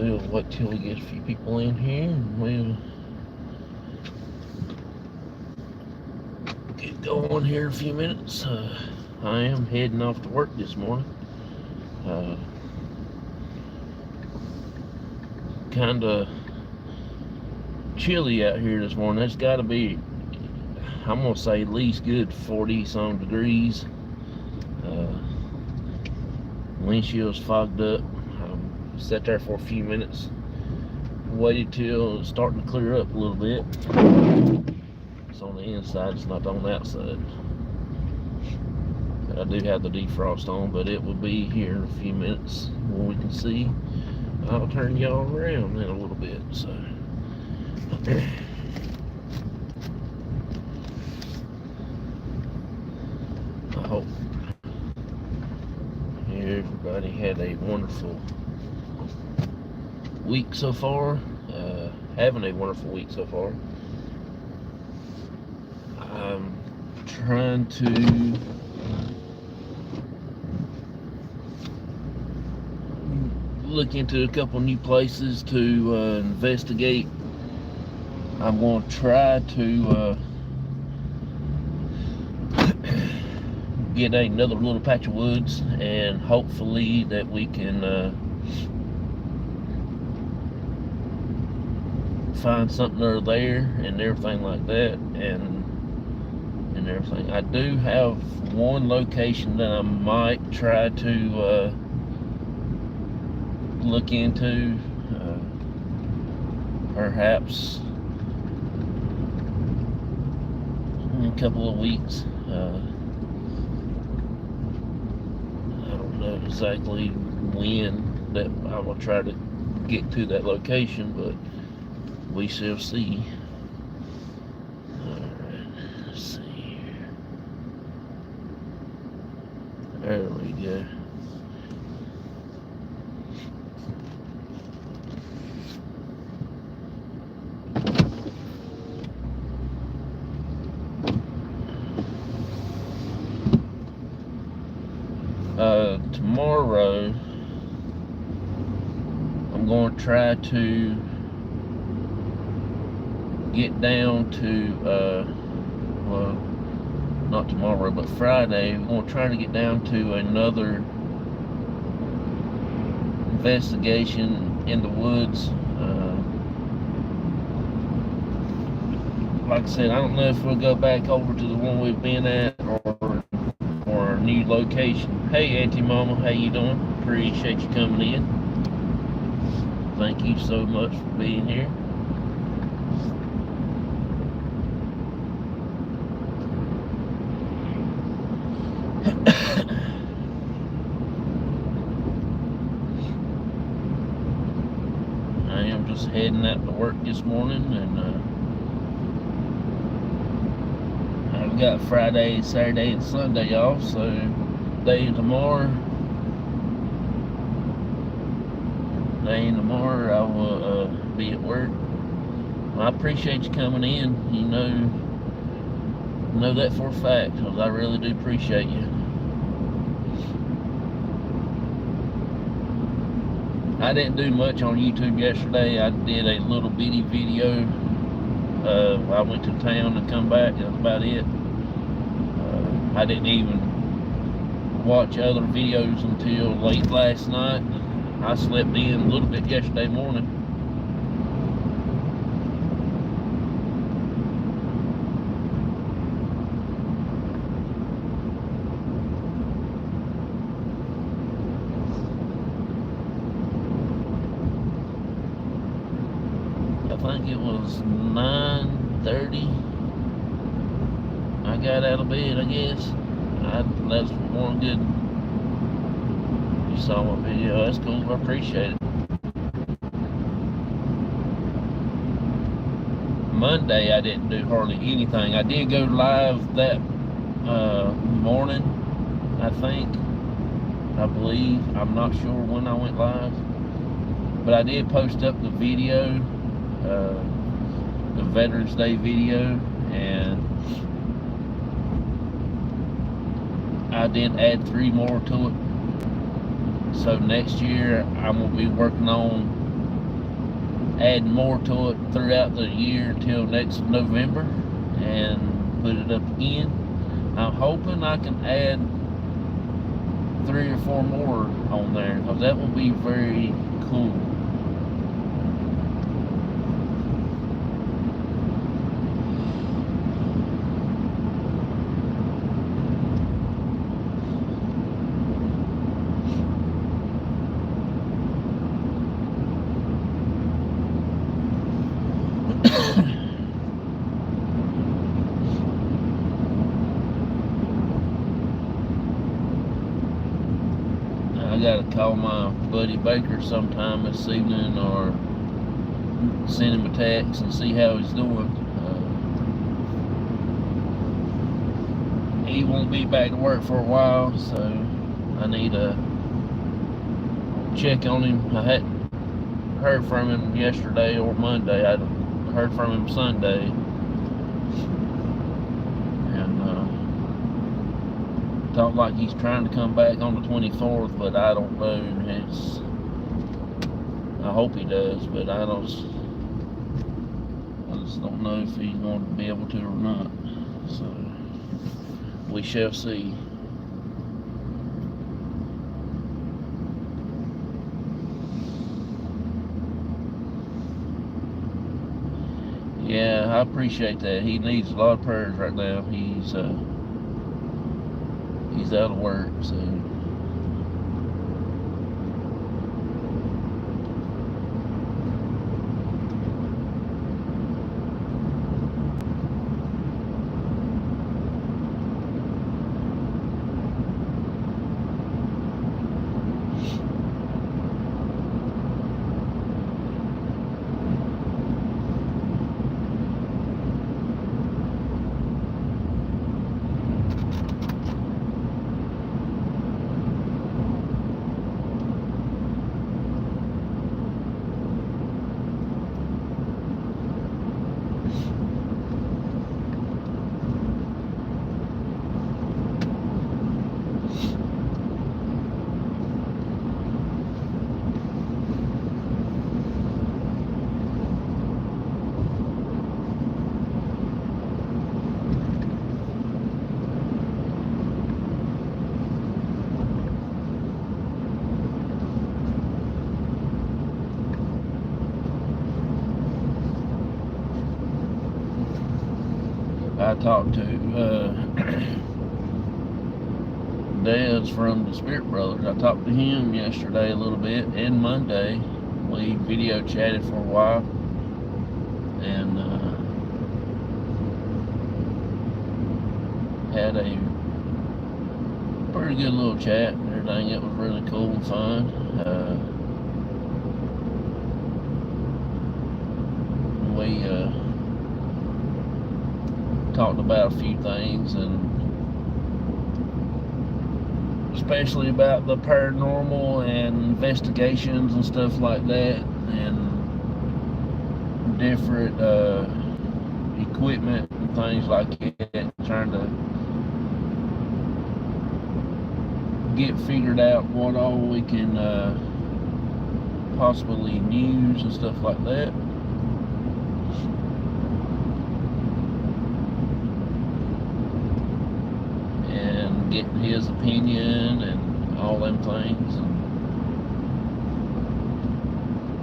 We'll wait till we get a few people in here and we'll get going here in a few minutes. I am heading off to work this morning. Kind of chilly out here this morning. It's got to be, I'm going to say, at least good 40 some degrees. Windshield's fogged up. Sat there for a few minutes, waited till it's starting to clear up a little bit. It's on the inside, it's not on the outside. I do have the defrost on, but it will be here in a few minutes when we can see. I'll turn y'all around in a little bit. So I hope everybody had a wonderful week so far, having a wonderful week so far. I'm trying to look into a couple new places to investigate. I'm going to try to get another little patch of woods, and hopefully that we can find something over there and everything like that, and everything. I do have one location that I might try to look into, perhaps in a couple of weeks. I don't know exactly when that I will try to get to that location, but we shall see. Alright, let's see here. There we go. Tomorrow I'm going to try to get down to well, not tomorrow, but Friday. I'm going to try to get down to another investigation in the woods. Like I said, I don't know if we'll go back over to the one we've been at or a new location. Hey, Auntie Mama, how you doing? Appreciate you coming in. Thank you so much for being here. I am just heading out to work this morning, and I've got Friday, Saturday, and Sunday off, so day and tomorrow I will be at work. Well, I appreciate you coming in. You know that for a fact, because I really do appreciate you. I didn't do much on YouTube yesterday. I did a little bitty video. I went to town and come back. That's about it. I didn't even watch other videos until late last night. I slept in a little bit yesterday morning. I think it was 9:30. I got out of bed, I guess. That's one good. You saw my video. That's cool. I appreciate it. Monday, I didn't do hardly anything. I did go live that morning, I believe. I'm not sure when I went live, but I did post up the video, the Veterans Day video, and I did add 3 more to it. So next year I'm gonna be working on add more to it throughout the year until next November and put it up again. I'm hoping I can add 3 or 4 more on there, because that will be very cool. I gotta call my buddy Baker sometime this evening, or send him a text and see how he's doing. He won't be back to work for a while, so I need to check on him. I hadn't heard from him yesterday or Monday. I heard from him Sunday, and talked like he's trying to come back on the 24th, but I don't know. I hope he does, but I just don't know if he's going to be able to or not. So we shall see. Yeah, I appreciate that. He needs a lot of prayers right now. He's out of work, so I talked to Dez from the Spirit Brothers. I talked to him yesterday a little bit, and Monday. We video chatted for a while, and had a pretty good little chat and everything. It was really cool and fun. We talked about a few things, and especially about the paranormal and investigations and stuff like that, and different equipment and things like that, trying to get figured out what all we can possibly use and stuff like that. And getting his opinion and all them things. And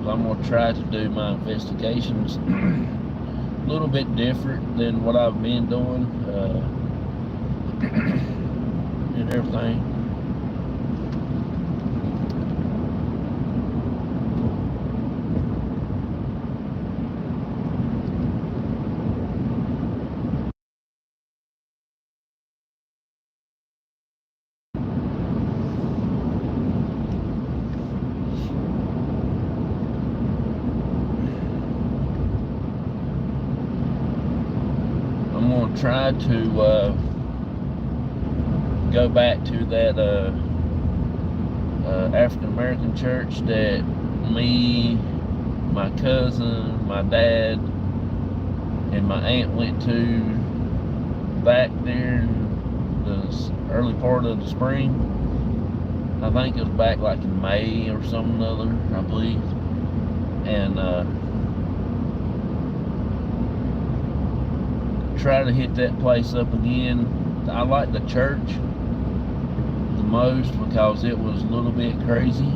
I'm going to try to do my investigations a little bit different than what I've been doing and everything. I'm going to try to go back to that African American church that me, my cousin, my dad, and my aunt went to back there in the early part of the spring. I think it was back like in May or something other, I believe. And try to hit that place up again. I like the church the most because it was a little bit crazy.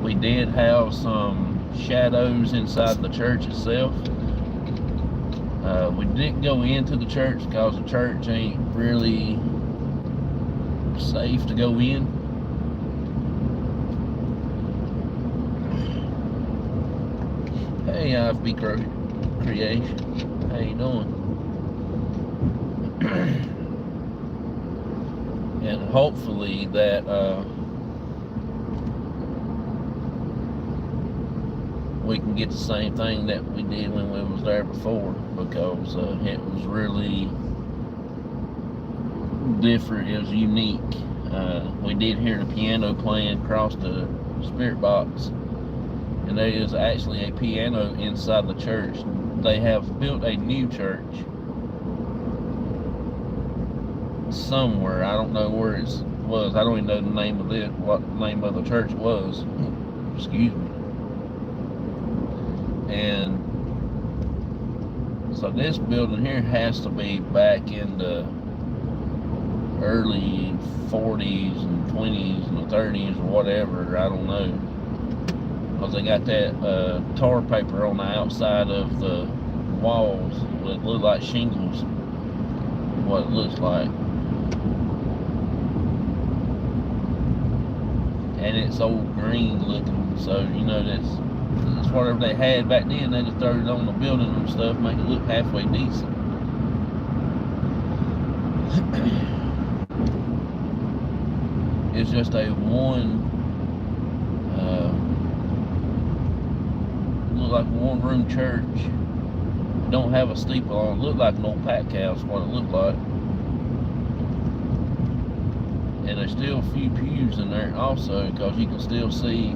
We did have some shadows inside the church itself. We didn't go into the church because the church ain't really safe to go in. Hey, IFB Creation, how you doing? And hopefully that we can get the same thing that we did when we was there before, because it was really different. It was unique. We did hear the piano playing across the spirit box, and there is actually a piano inside the church. They have built a new church somewhere. I don't know where it was. I don't even know the name of it, what the name of the church was. Excuse me. And so this building here has to be back in the early 40s and 20s and the 30s or whatever. I don't know, because they got that tar paper on the outside of the walls that look like shingles, what it looks like. And it's old green looking, so you know that's whatever they had back then. They just threw it on the building and stuff, make it look halfway decent. It's just a look like a one-room church. It don't have a steeple on it. Look like an old pack house, what it looked like. And there's still a few pews in there also, because you can still see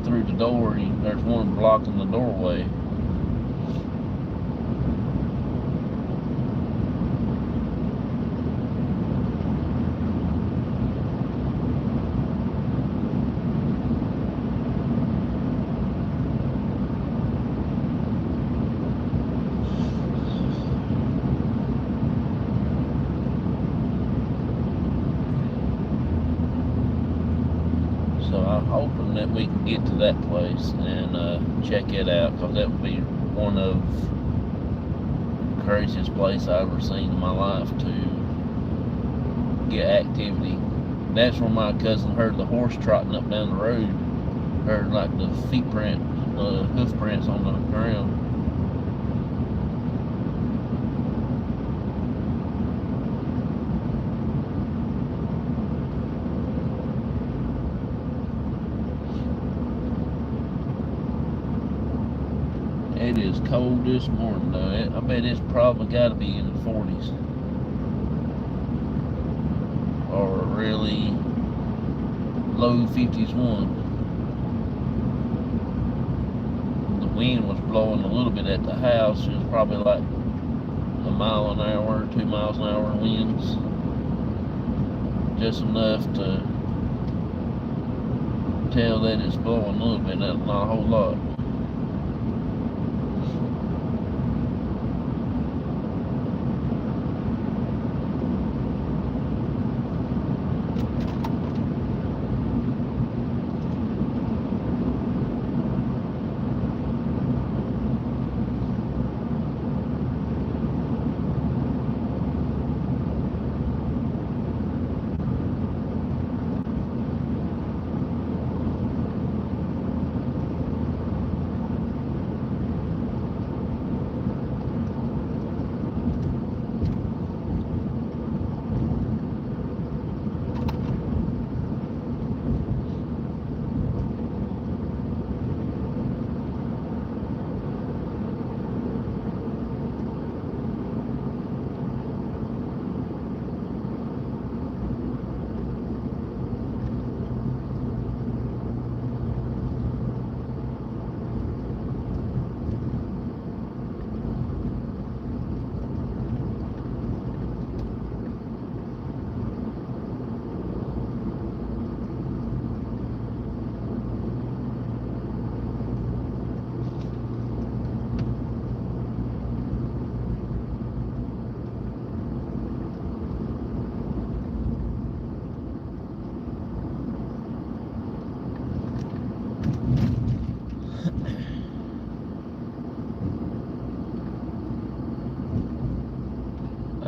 through the door. There's one blocking the doorway. So I'm hoping that we can get to that place and check it out, because that would be one of the craziest places I've ever seen in my life to get activity. That's where my cousin heard the horse trotting up down the road. Heard like the feet print, hoof prints on the ground. It is cold this morning though. I bet it's probably got to be in the 40s. Or really low 50s one. The wind was blowing a little bit at the house. It was probably like a mile an hour, 2 miles an hour winds. Just enough to tell that it's blowing a little bit, not a whole lot.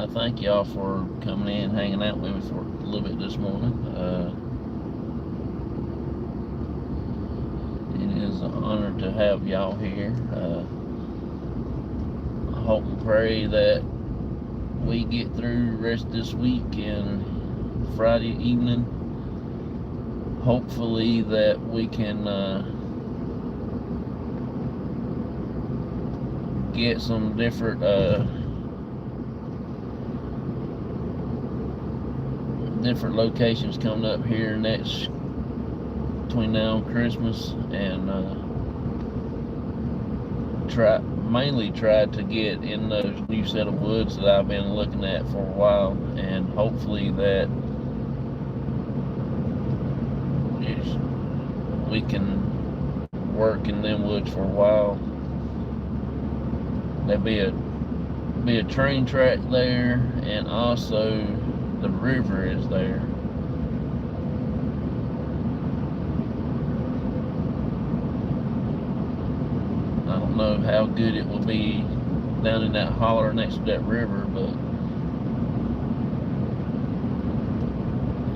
I thank y'all for coming in, hanging out with me for a little bit this morning. It is an honor to have y'all here. I hope and pray that we get through the rest of this week and Friday evening. Hopefully that we can get some different locations coming up here next between now and Christmas, and mainly try to get in those new set of woods that I've been looking at for a while, and hopefully that we can work in them woods for a while. There'll be a train track there, and also the river is there. I don't know how good it will be down in that holler next to that river, but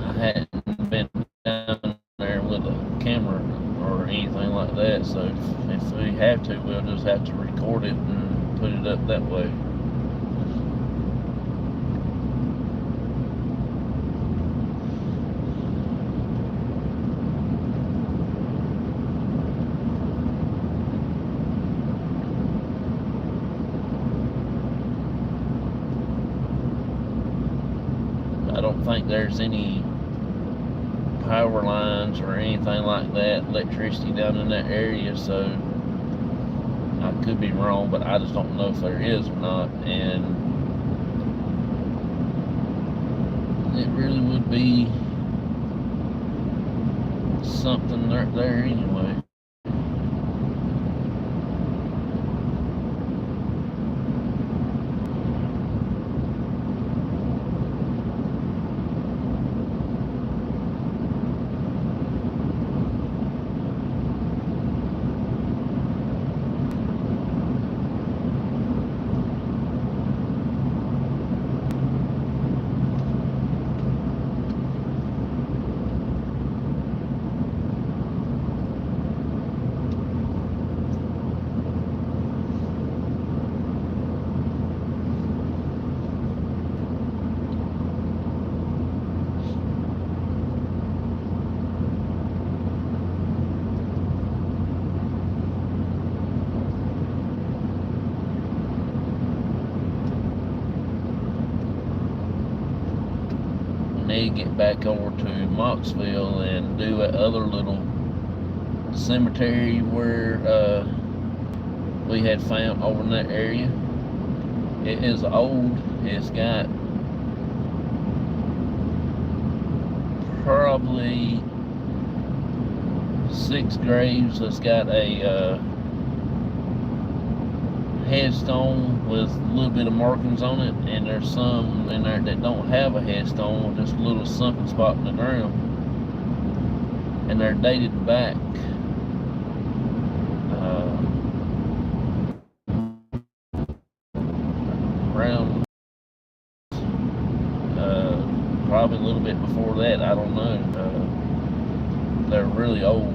I hadn't been down there with a camera or anything like that, so if we have to, we'll just have to record it and put it up that way. I don't think there's any power lines or anything like that, electricity down in that area, so I could be wrong, but I just don't know if there is or not, and it really would be something right there anyway. Need to get back over to Moxville and do that other little cemetery where we had found over in that area. It is old. It's got probably 6 graves. It's got a headstone with a little bit of markings on it, and there's some in there that don't have a headstone, just a little sunken spot in the ground, and they're dated back around probably a little bit before that. I don't know. They're really old.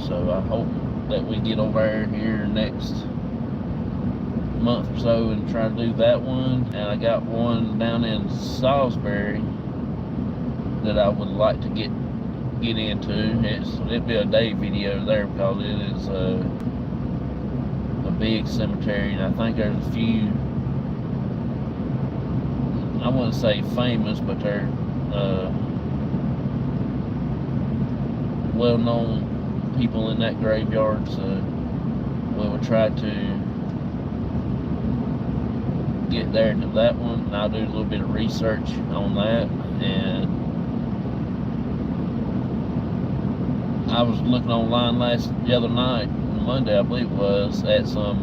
So I hope that we get over here next month or so and try to do that one. And I got one down in Salisbury that I would like to get into. It'll be a day video there because it is a big cemetery, and I think there's a few, I wouldn't say famous, but they're well-known people in that graveyard, so we will try to get there to that one, and I'll do a little bit of research on that. And I was looking online the other night, Monday I believe it was, at some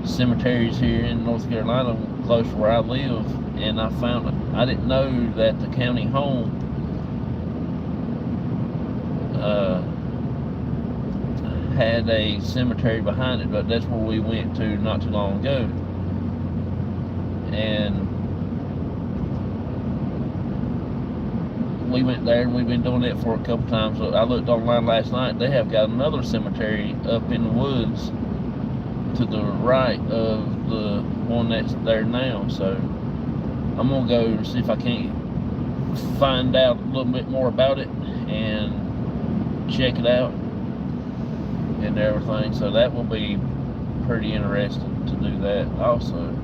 cemeteries here in North Carolina close to where I live, and I found, I didn't know that the county home had a cemetery behind it, but that's where we went to not too long ago. And we went there, and we've been doing it for a couple times. I looked online last night. They have got another cemetery up in the woods to the right of the one that's there now. So I'm gonna go and see if I can't find out a little bit more about it and check it out and everything. So that will be pretty interesting to do that also.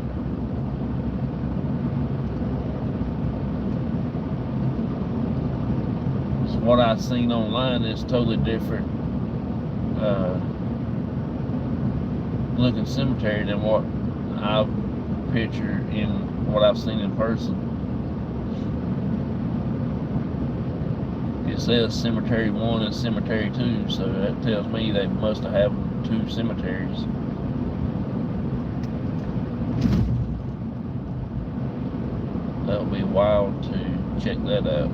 So what I've seen online is totally different looking cemetery than what I've pictured in what I've seen in person. It says Cemetery 1 and Cemetery 2, so that tells me they must have 2 cemeteries. That would be wild to check that out.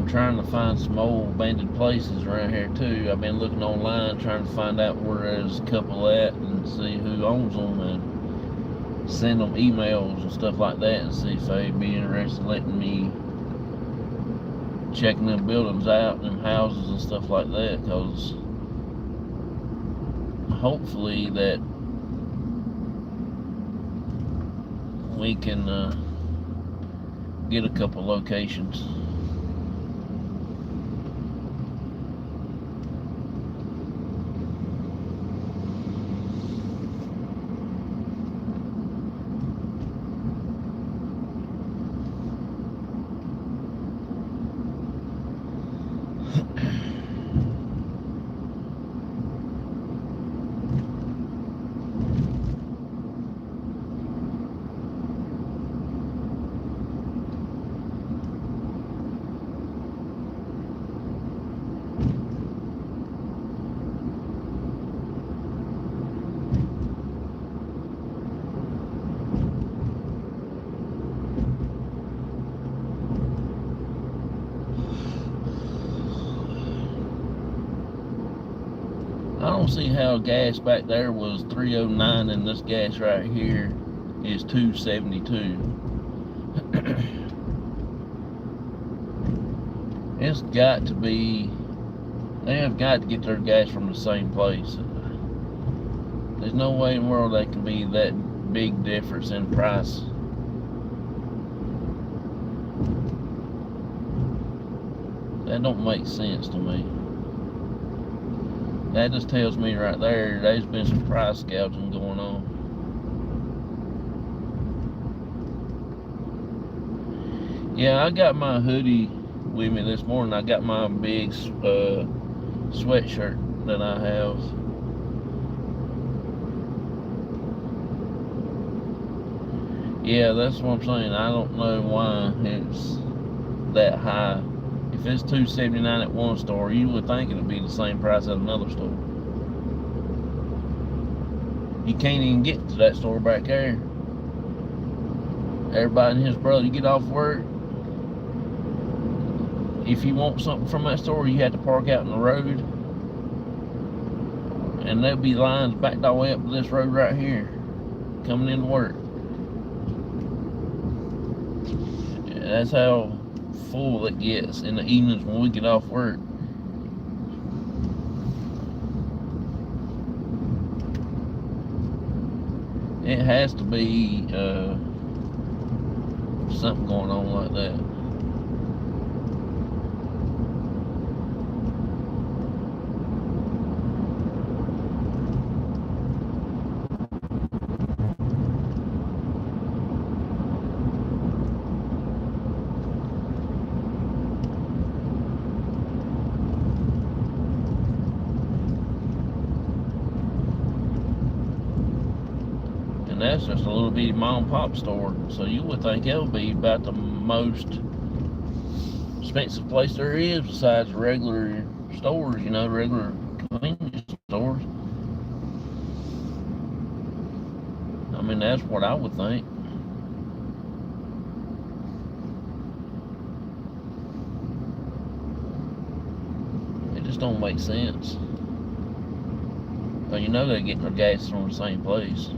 Trying to find some old abandoned places around here too. I've been looking online trying to find out where there's a couple at and see who owns them and send them emails and stuff like that and see if they'd be interested in letting me checking them buildings out and them houses and stuff like that, because hopefully that we can get a couple locations. I don't see how gas back there was 309 and this gas right here is 272. It's got to be, they have got to get their gas from the same place. There's no way in the world that can be that big difference in price. That don't make sense to me. That just tells me right there there's been some price gouging going on. Yeah, I got my hoodie with me this morning. I got my big sweatshirt that I have. Yeah, that's what I'm saying. I don't know why it's that high. If it's $2.79 at one store, you would think it'd be the same price at another store. You can't even get to that store back there. Everybody and his brother, you get off work, if you want something from that store, you have to park out in the road, and there'll be lines backed all the way up to this road right here coming into work. That's how full it gets in the evenings when we get off work. It has to be something going on like that. That's just a little bitty mom and pop store, so you would think it would be about the most expensive place there is besides regular stores, you know, regular convenience stores. I mean, that's what I would think. It just don't make sense. But you know they're getting their gas from the same place.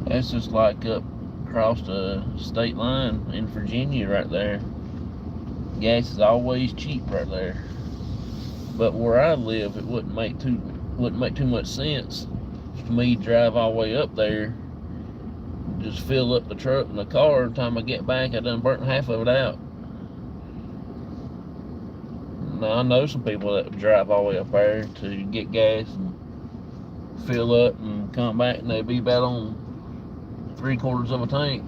That's just like up across the state line in Virginia right there. Gas is always cheap right there. But where I live, it wouldn't make too much sense for me to drive all the way up there, just fill up the truck and the car. By the time I get back, I done burnt half of it out. Now, I know some people that drive all the way up there to get gas and fill up and come back, and they'd be about on 3/4 of a tank.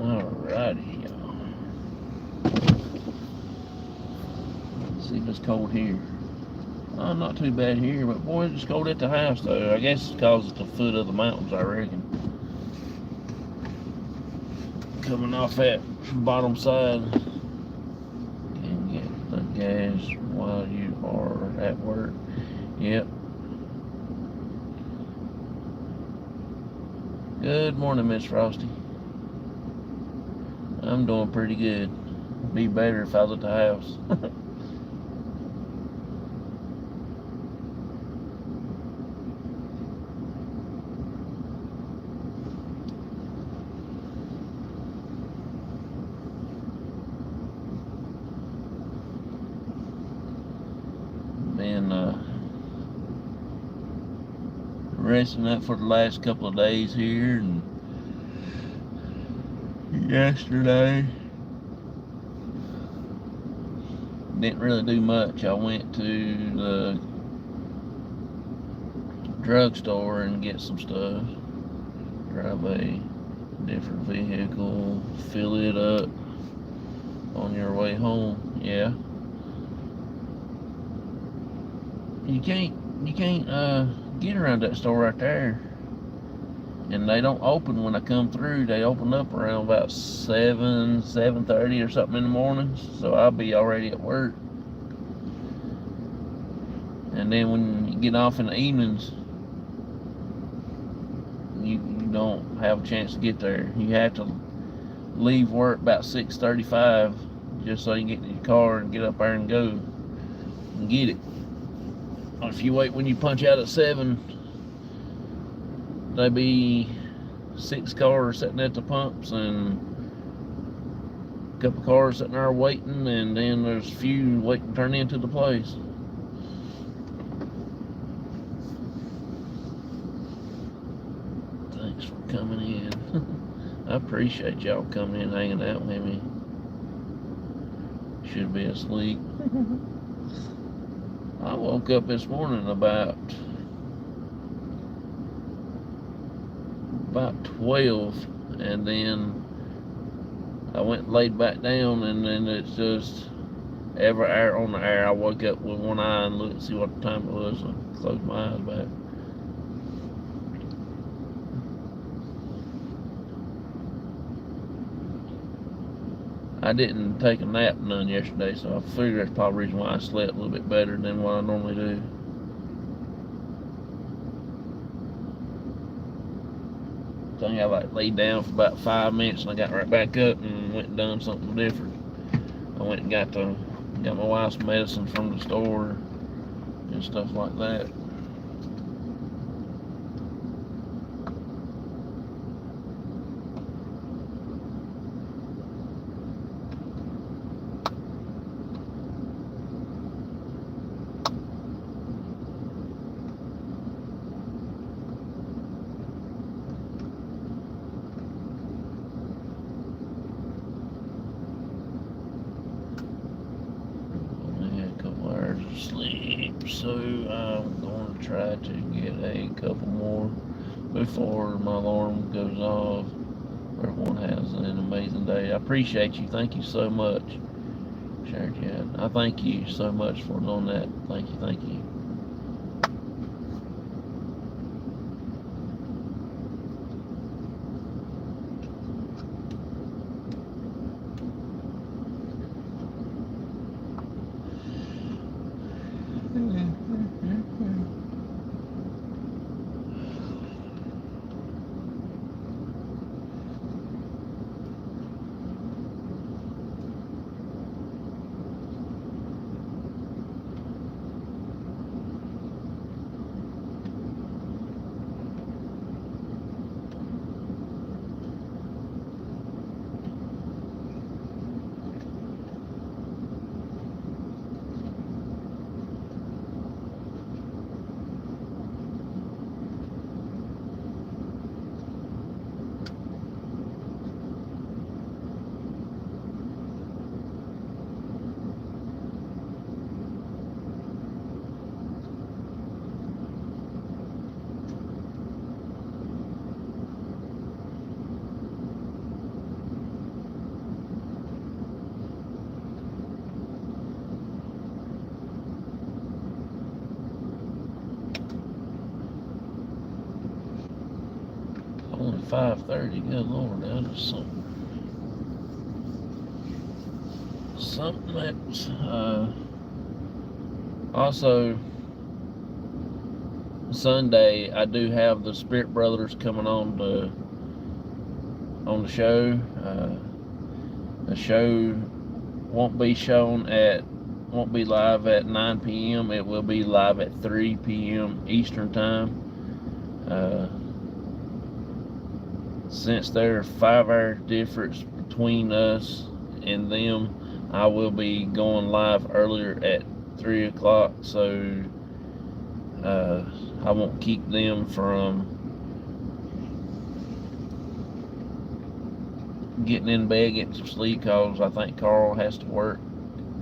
Alrighty, y'all. See if it's cold here. Not too bad here, but boy, it's cold at the house though. I guess it's because it's the foot of the mountains, I reckon. Coming off that bottom side. Can get the gas while you are at work. Yep. Good morning, Miss Frosty. I'm doing pretty good. Be better if I was at the house. resting up for the last couple of days here, and yesterday didn't really do much. I went to the drugstore and get some stuff. Drive a different vehicle, fill it up on your way home. Yeah. You can't get around that store right there. And they don't open when I come through. They open up around about 7:30 or something in the morning. So I'll be already at work. And then when you get off in the evenings, you don't have a chance to get there. You have to leave work about 6:35 just so you can get in your car and get up there and go and get it. If you wait when you punch out at 7, there'll be 6 cars sitting at the pumps and a couple cars sitting there waiting, and then there's a few waiting to turn into the place. Thanks for coming in. I appreciate y'all coming in, hanging out with me. Should be asleep. I woke up this morning about 12, and then I went and laid back down, and then it's just every hour on the air I woke up with one eye and looked to see what the time it was and closed my eyes back. I didn't take a nap none yesterday, so I figure that's probably the reason why I slept a little bit better than what I normally do. I think I laid down for about 5 minutes and I got right back up and went and done something different. I went and got my wife's medicine from the store and stuff like that. Sleep, so I'm going to try to get a couple more before my alarm goes off. Everyone has an amazing day. I appreciate you. Thank you so much, Sharon Chad. I thank you so much for doing that. Thank you, thank you. Only 5:30. Good Lord, that is something that's also Sunday. I do have the Spirit Brothers coming on the show. The show won't be live at 9 p.m. It will be live at 3 p.m. Eastern time. Since there's a 5-hour difference between us and them, I will be going live earlier at 3 o'clock. So I won't keep them from getting in bed, getting some sleep, because I think Carl has to work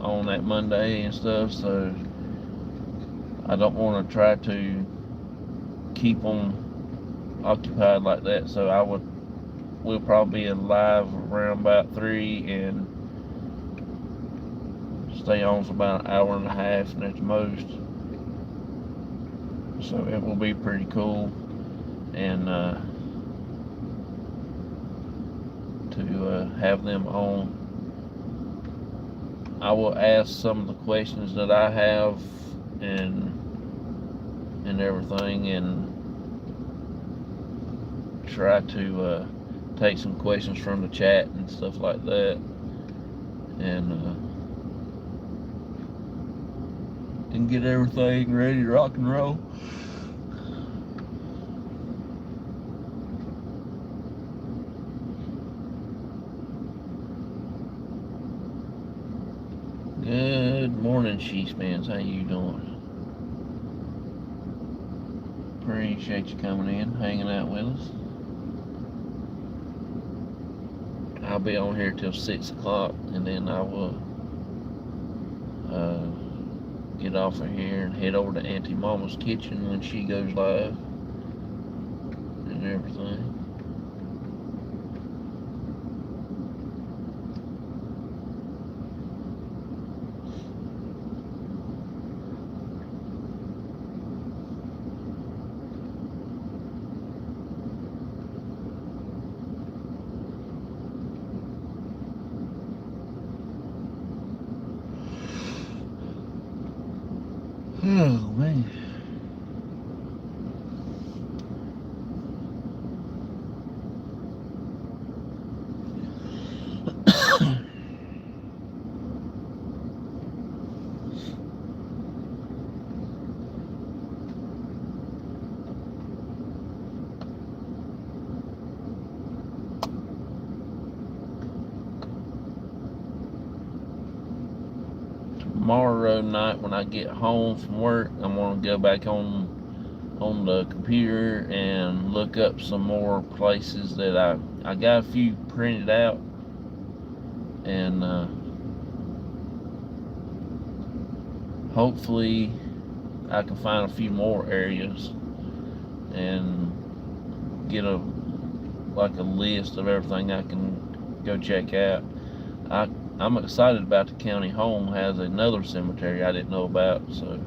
on that Monday and stuff, so I don't want to try to keep them occupied like that. So we'll probably be alive around about 3 and stay on for about an hour and a half and at the most. So it will be pretty cool, and to have them on. I will ask some of the questions that I have and everything, and try to take some questions from the chat and stuff like that, and get everything ready to rock and roll. Good morning, Sheepspans. How you doing? Appreciate you coming in, hanging out with us. I'll be on here till 6 o'clock, and then I will get off of here and head over to Auntie Mama's kitchen when she goes live and everything. Oh, man. Tomorrow night when I get home from work, I'm going to go back on the computer and look up some more places that I got a few printed out, and hopefully I can find a few more areas and get a list of everything I can go check out. I'm excited about the county home has another cemetery I didn't know about, so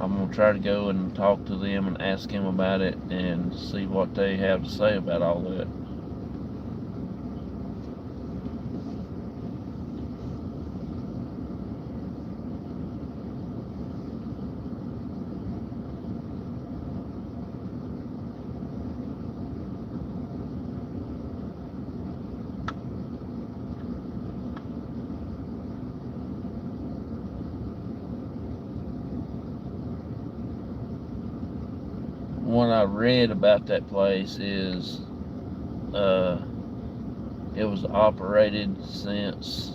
I'm going to try to go and talk to them and ask them about it and see what they have to say about all that. What I read about that place is it was operated since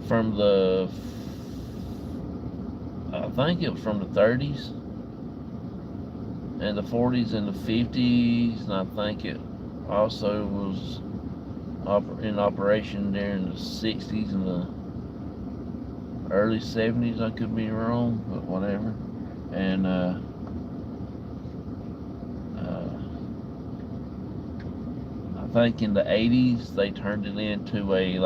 from the, I think it was from the 30s and the 40s and the 50s, and I think it also was in operation during the 60s and the early 70s. I could be wrong, but whatever. And I think in the 80s they turned it into a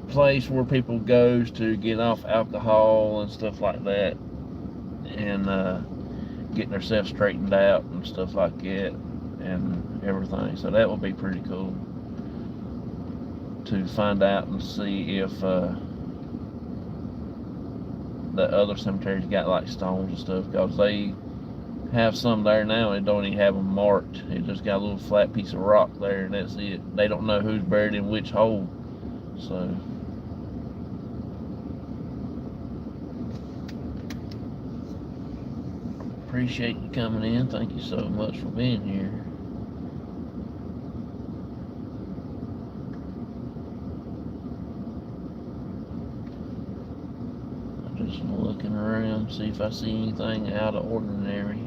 place where people goes to get off alcohol and stuff like that, and getting themselves straightened out and stuff like that and everything. So that would be pretty cool to find out and see if the other cemeteries got like stones and stuff, because they have some there now and don't even have them marked. It just got a little flat piece of rock there, and that's it. They don't know who's buried in which hole. So appreciate you coming in. Thank you so much for being here. Just looking around, see if I see anything out of ordinary.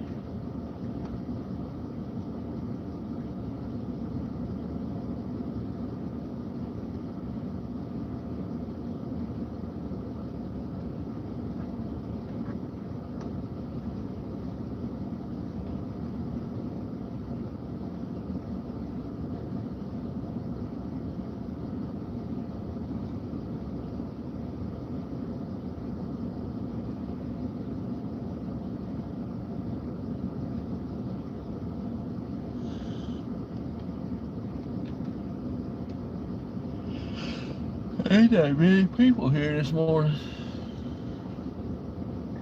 Ain't that many people here this morning.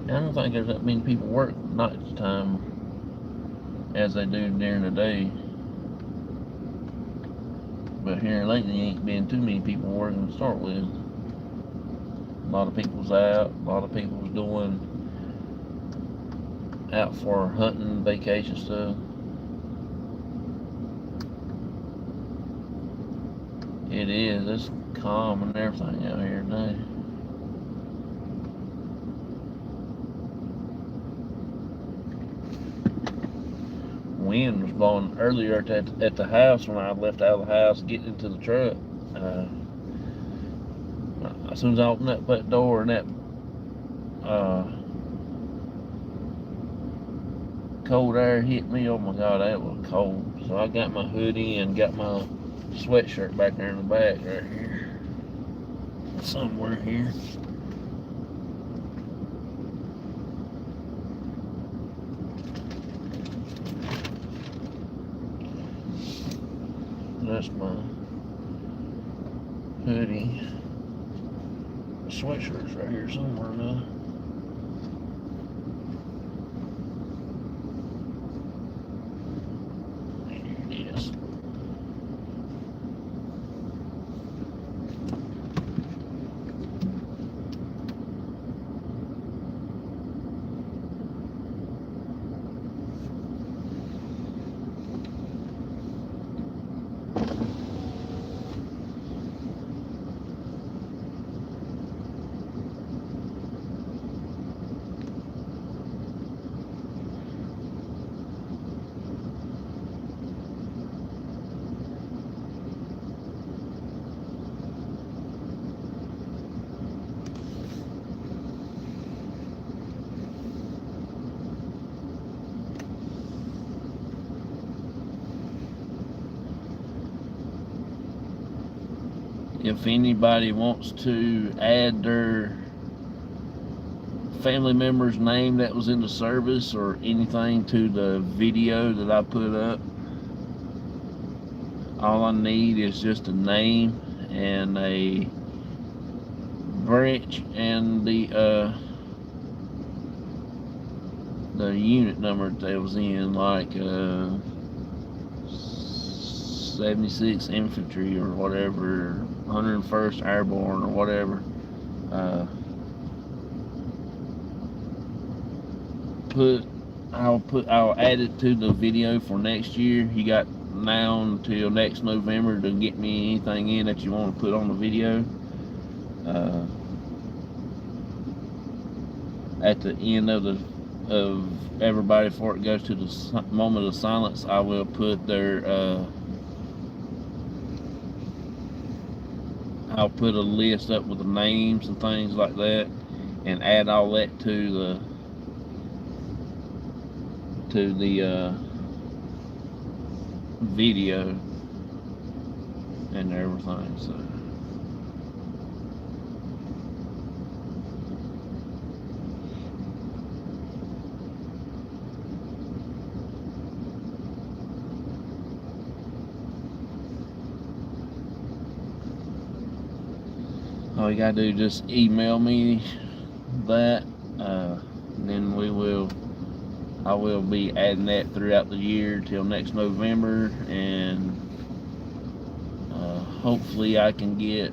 I don't think there's that many people work night time as they do during the day. But here lately ain't been too many people working to start with. A lot of people's out, a lot of people's doing out for hunting, vacation stuff. It is, it's calm and everything out here today. Wind was blowing earlier at the house when I left out of the house getting into the truck. As soon as I opened up that door and that cold air hit me, oh my God, that was cold. So I got my hoodie and got my sweatshirt back there in the back right here. Somewhere here. That's my hoodie. Sweatshirt's right here somewhere now. Here it is. If anybody wants to add their family member's name that was in the service or anything to the video that I put up, all I need is just a name and a branch and the unit number that they was in, like 76 Infantry or whatever, 101st Airborne or whatever. I'll add it to the video for next year. You got now until next November to get me anything in that you want to put on the video. At the end of everybody, before it goes to the moment of silence, I will put their I'll put a list up with the names and things like that, and add all that to the video and everything. So all you gotta do is just email me that, then I will be adding that throughout the year till next November, and hopefully I can get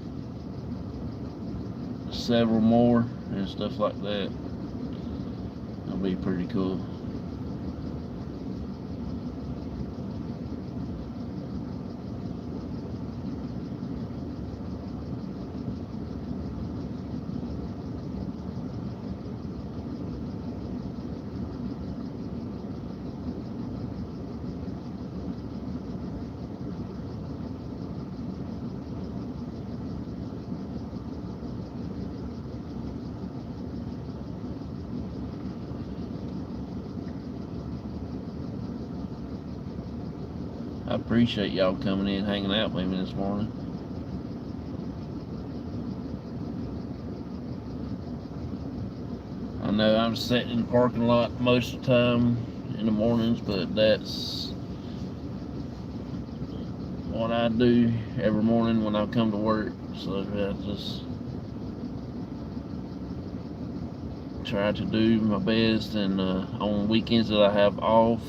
several more and stuff like that. That'll be pretty cool. appreciate y'all coming in, hanging out with me this morning. I know I'm sitting in the parking lot most of the time in the mornings, but that's what I do every morning when I come to work. So I just try to do my best, and on weekends that I have off,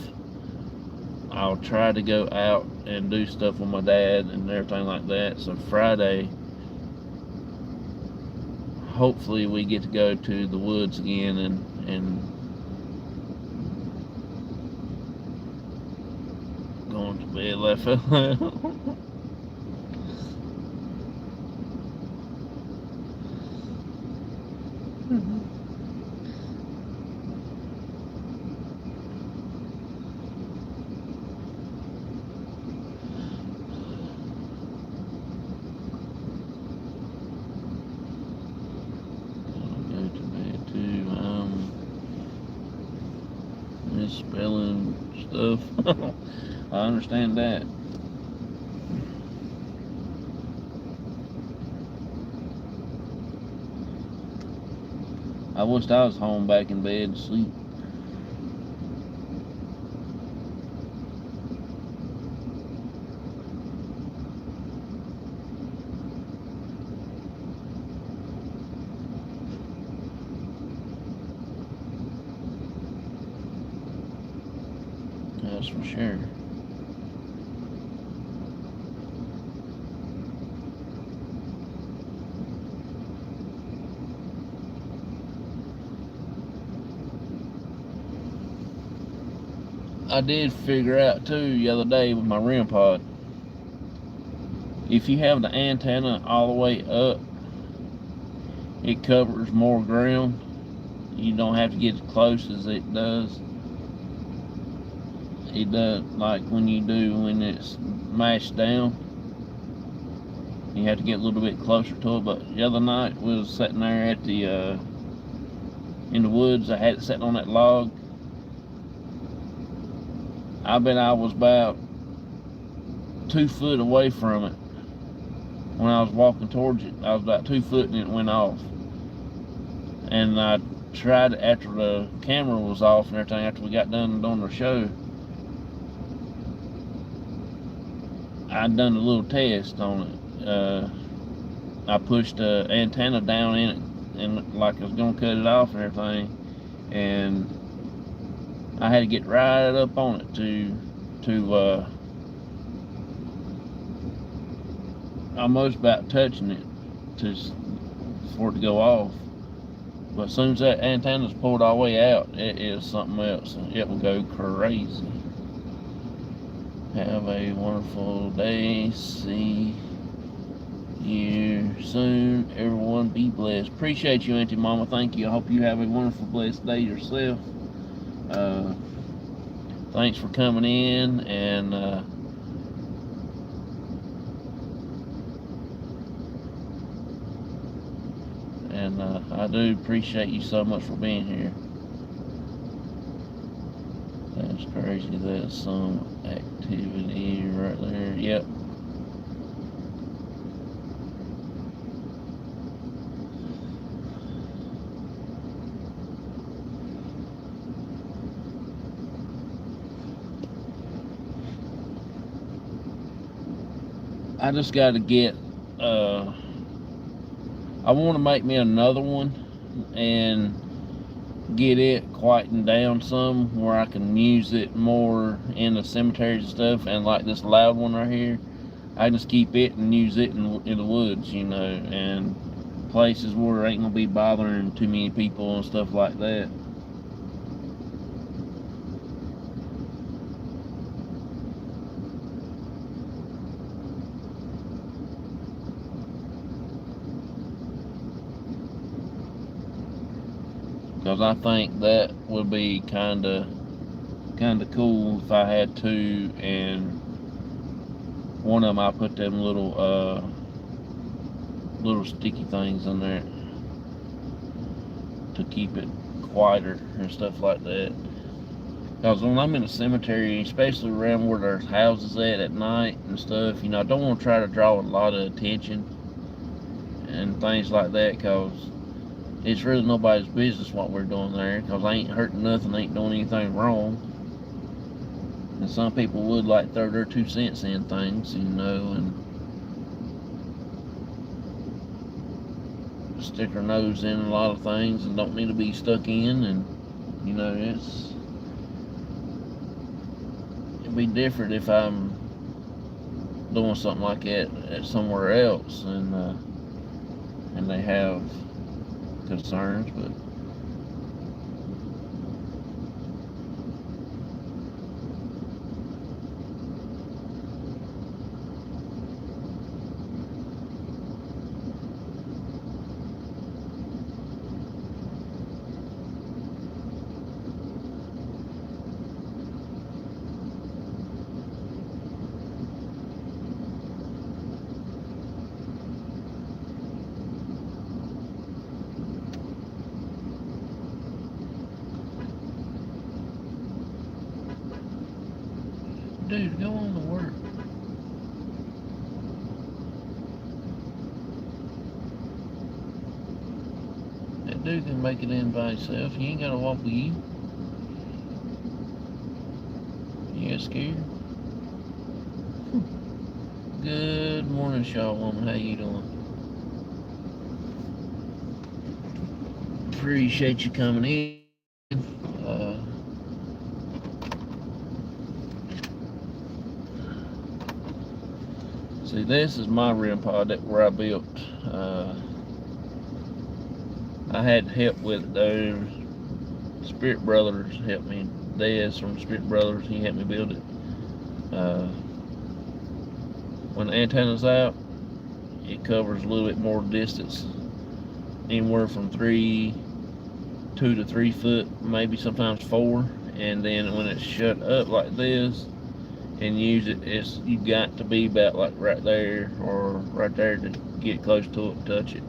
I'll try to go out and do stuff with my dad and everything like that. So Friday, hopefully we get to go to the woods again and going to bed left out. Misspelling stuff. I understand that. I wished I was home back in bed asleep. That's for sure. I did figure out too the other day with my REM pod, if you have the antenna all the way up, it covers more ground. You don't have to get as close as it does. It does, like when it's mashed down, you have to get a little bit closer to it. But the other night we was sitting there at the in the woods. I had it sitting on that log. I bet I was about 2 foot away from it when I was walking towards it. I was about 2 foot and it went off. And I tried, after the camera was off and everything, after we got done doing the show, I'd done a little test on it. I pushed the antenna down in it, and like I was gonna cut it off and everything, and I had to get right up on it to almost about touching it for it to go off. But as soon as that antenna's pulled all the way out, it is something else. It will go crazy. Have a wonderful day. See you soon. Everyone be blessed. Appreciate you, Auntie Mama. Thank you. I hope you have a wonderful, blessed day yourself. Thanks for coming in, and I do appreciate you so much for being here. That's crazy. That's some activity right there. Yep. I just got to get I want to make me another one and get it quietened down some where I can use it more in the cemeteries and stuff, and like this loud one right here, I just keep it and use it in the woods, you know, and places where it ain't gonna be bothering too many people and stuff like that. Because I think that would be kind of cool if I had two, and one of them I put them little sticky things in there to keep it quieter and stuff like that. Because when I'm in a cemetery, especially around where there's houses at night and stuff, I don't want to try to draw a lot of attention and things like that, because it's really nobody's business what we're doing there, because I ain't hurting nothing, I ain't doing anything wrong. And some people would like throw their 2 cents in things, and stick their nose in a lot of things and don't need to be stuck in, and it'd be different if I'm doing something like that at somewhere else, and they have concerns, but dude, go on to work. That dude can make it in by himself. He ain't gotta walk with you. You get scared? Good morning, Shaw woman. How you doing? Appreciate you coming in. See, this is my REM pod where I built. I had help with it though. Spirit Brothers helped me. Dez from Spirit Brothers, he helped me build it. When the antenna's out, it covers a little bit more distance, anywhere from 2 to 3 foot, maybe sometimes 4. And then when it's shut up like this and use it, you got to be about like right there or right there to get close to it, touch it.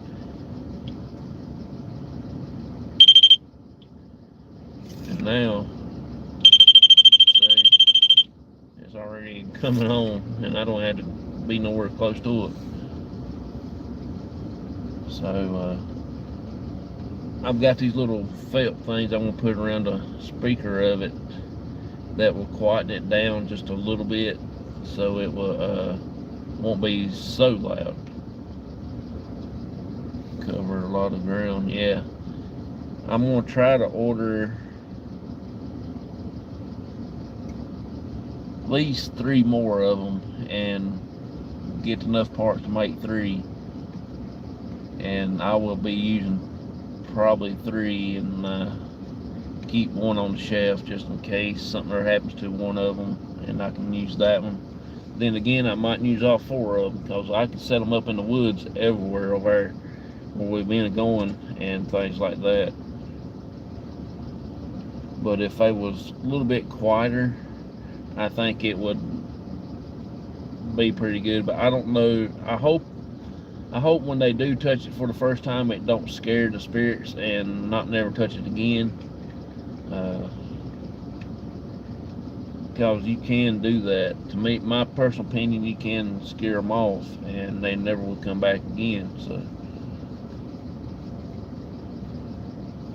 And now, see, it's already coming on, and I don't have to be nowhere close to it. So I've got these little felt things I'm gonna put around the speaker of it that will quieten it down just a little bit, so it will won't be so loud. Cover a lot of ground. Yeah, I'm gonna try to order at least 3 more of them and get enough parts to make 3, and I will be using probably 3 and keep 1 on the shelf just in case something ever happens to one of them and I can use that one. Then again, I might use all 4 of them, because I can set them up in the woods everywhere over there where we've been going and things like that. But if they was a little bit quieter, I think it would be pretty good. But I don't know. I hope when they do touch it for the first time, it don't scare the spirits and not never touch it again. Because you can do that. To me, my personal opinion, you can scare them off and they never will come back again. So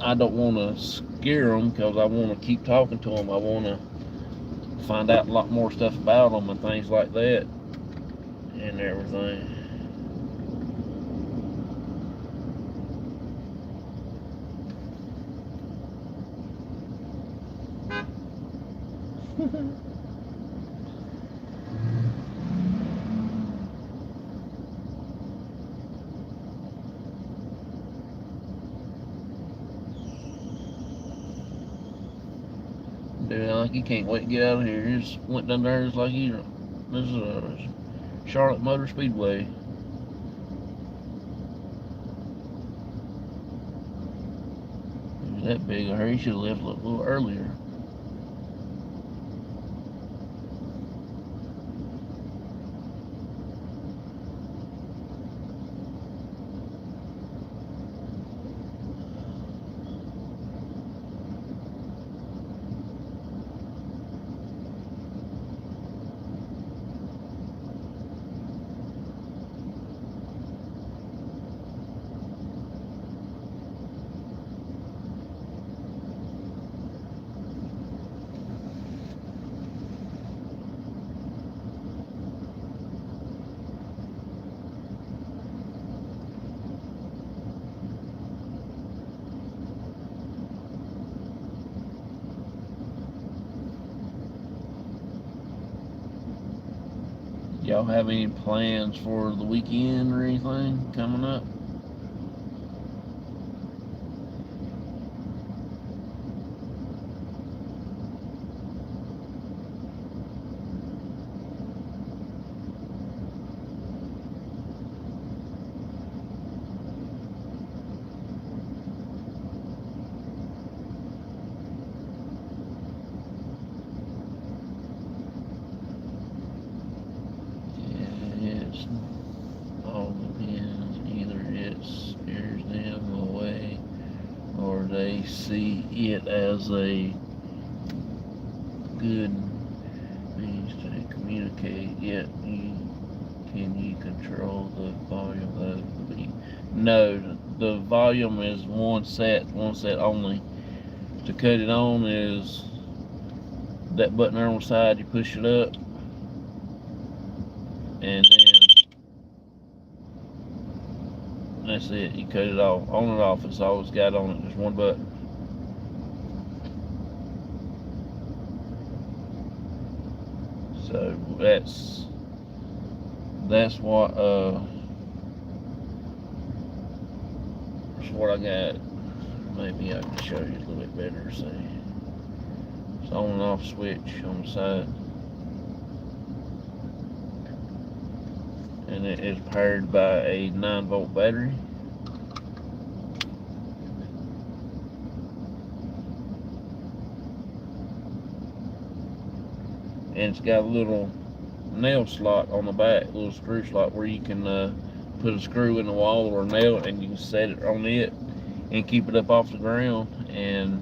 I don't want to scare them, because I want to keep talking to them. I want to find out a lot more stuff about them and things like that and everything. Dude, like he can't wait to get out of here. He just went down there. It's like this is a Charlotte Motor Speedway. He was that big a hurry. He should have left a little earlier. Y'all have any plans for the weekend or anything coming up? It's all depends. Either it scares them away or they see it as a good means to communicate. Yet can you control the volume of the beat? No, the volume is one set only. To cut it on is that button there on the side. You push it up, and then that's it. You cut it off. On and off. It's all it's got on it. Just one button. So that's what I got. Maybe I can show you a little bit better. See, it's on and off switch on the side, and it is powered by a 9-volt battery. And it's got a little nail slot on the back, a little screw slot where you can put a screw in the wall or a nail, and you can set it on it and keep it up off the ground, and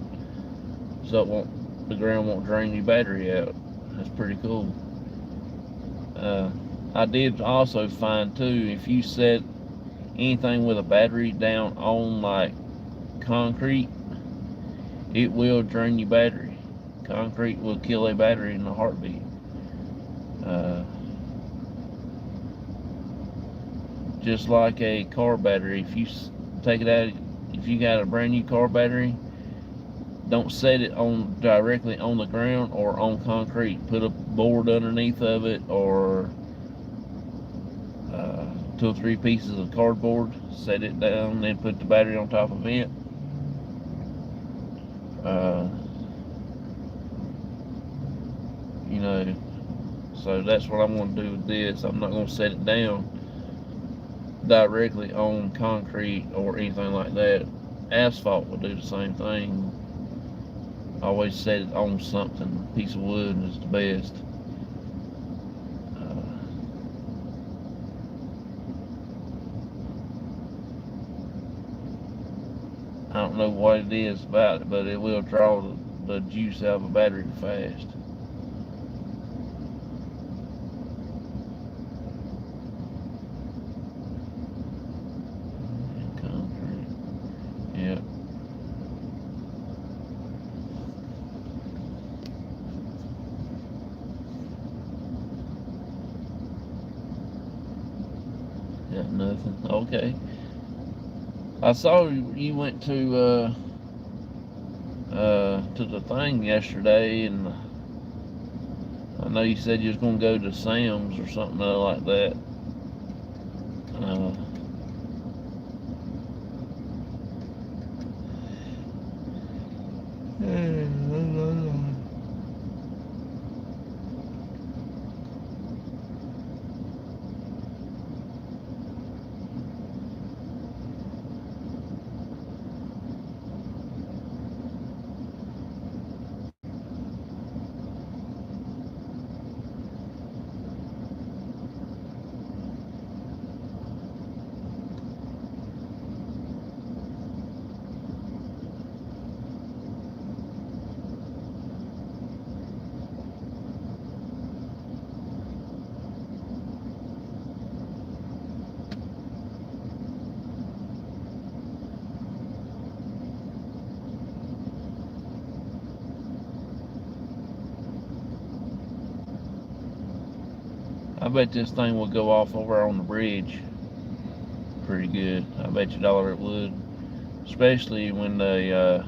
so the ground won't drain your battery out. That's pretty cool. I did also find too, if you set anything with a battery down on like concrete, it will drain your battery. Concrete will kill a battery in a heartbeat. Just like a car battery, if you take it out, if you got a brand new car battery, don't set it on directly on the ground or on concrete. Put a board underneath of it, or 2 or 3 pieces of cardboard. Set it down, then put the battery on top of it. You know, so that's what I'm going to do with this. I'm not going to set it down directly on concrete or anything like that. Asphalt will do the same thing. I always set it on something. A piece of wood is the best. I don't know what it is about it, but it will draw the juice out of a battery fast. Yep. Got nothing. Okay. I saw you went to the thing yesterday, and I know you said you was gonna go to Sam's or something like that. I bet this thing will go off over on the bridge pretty good. I bet you $1 it would. Especially when that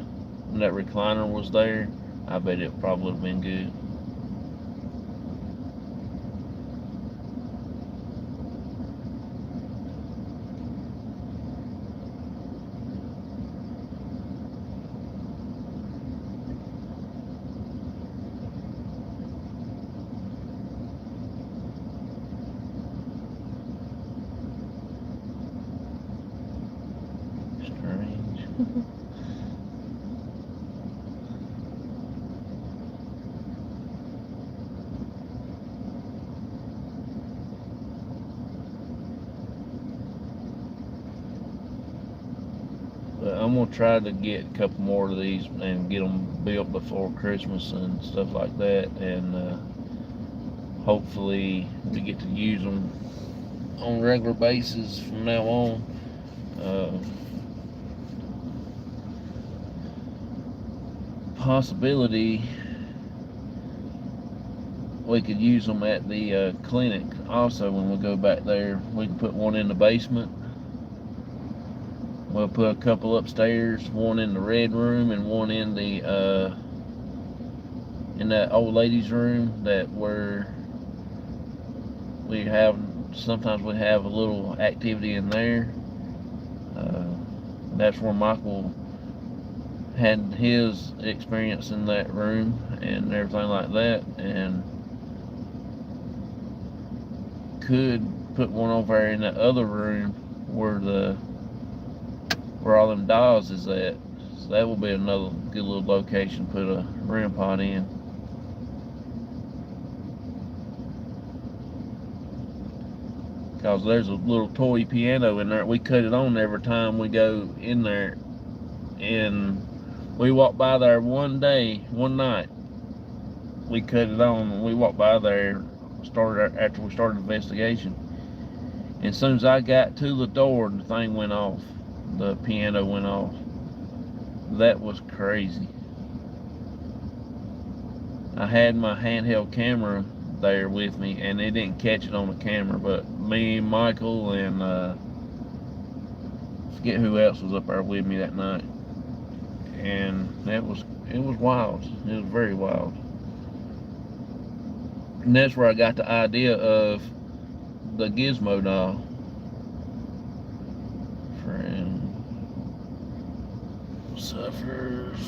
recliner was there. I bet it probably would have been good. But I'm gonna try to get a couple more of these and get them built before Christmas and stuff like that, and hopefully we get to use them on a regular basis from now on. Possibility we could use them at the clinic also when we go back there. We can put one in the basement. We'll put a couple upstairs, one in the red room and one in the in that old lady's room that where we have sometimes we have a little activity in there. That's where Michael had his experience in that room and everything like that, and could put one over there in that other room where all them dolls is at. So that will be another good little location to put a REM pod in. Because there's a little toy piano in there. We cut it on every time we go in there. And we walked by there one night. We cut it on and we walked by there after we started the investigation. And as soon as I got to the door, the thing went off. The piano went off. That was crazy. I had my handheld camera there with me and it didn't catch it on the camera, but me, Michael, and forget who else was up there with me that night, and it was wild. It was very wild. And that's where I got the idea of the Gizmo doll. Friend suffers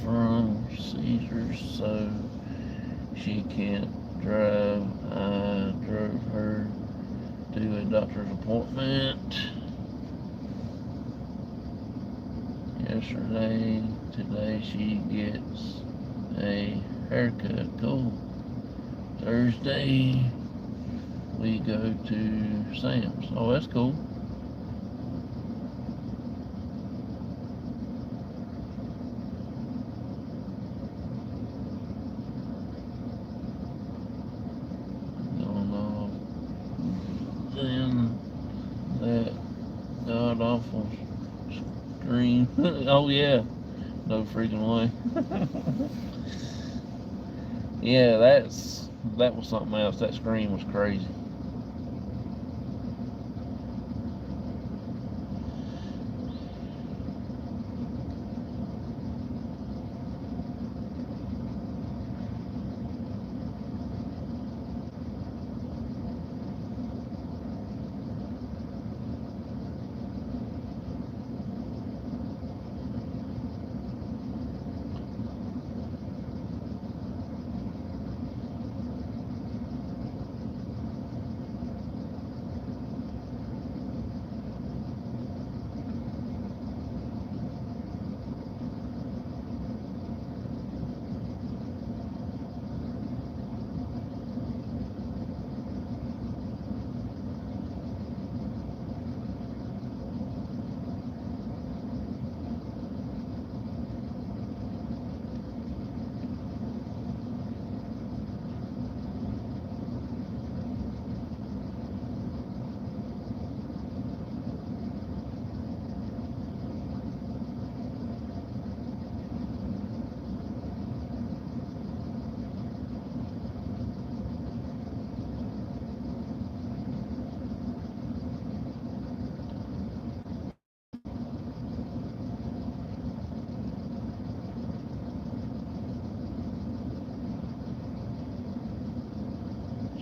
from seizures, so she can't drive. I drove her to a doctor's appointment yesterday. Today she gets a haircut. Cool. Thursday we go to Sam's. Oh, that's cool. Going off. Then that god awful scream. Oh yeah. No freaking way. Yeah, that was something else. That scream was crazy.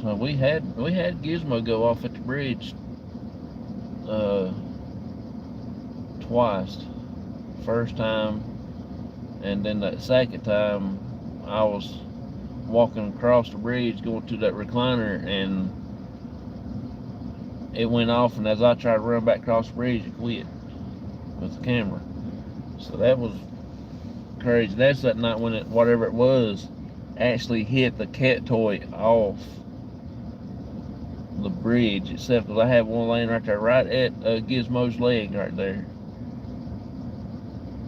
So we had Gizmo go off at the bridge twice. First time, and then that second time I was walking across the bridge going to that recliner and it went off, and as I tried to run back across the bridge it quit with the camera. So that was crazy. That's that night when whatever it was actually hit the cat toy off the bridge itself. Because I had one laying right there, right at Gizmo's leg right there.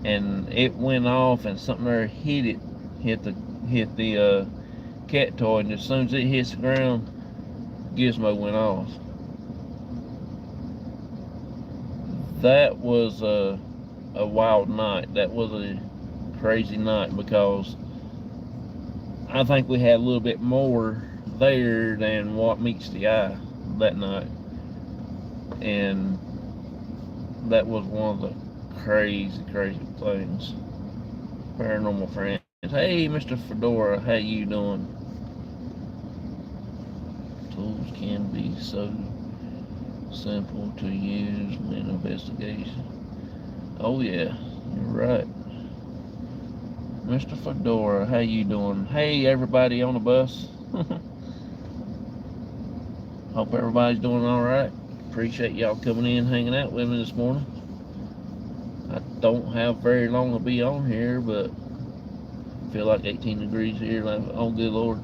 And it went off, and something there hit the cat toy, and as soon as it hits the ground, Gizmo went off. That was a wild night. That was a crazy night, because I think we had a little bit more there than what meets the eye that night. And that was one of the crazy things. Paranormal friends. Hey, Mr. Fedora, how you doing? Tools can be so simple to use when investigation. Oh yeah, you're right. Mr. Fedora, how you doing? Hey, everybody on the bus. Hope everybody's doing all right. Appreciate y'all coming in, hanging out with me this morning. I don't have very long to be on here, but I feel like 18 degrees here. Oh, good Lord.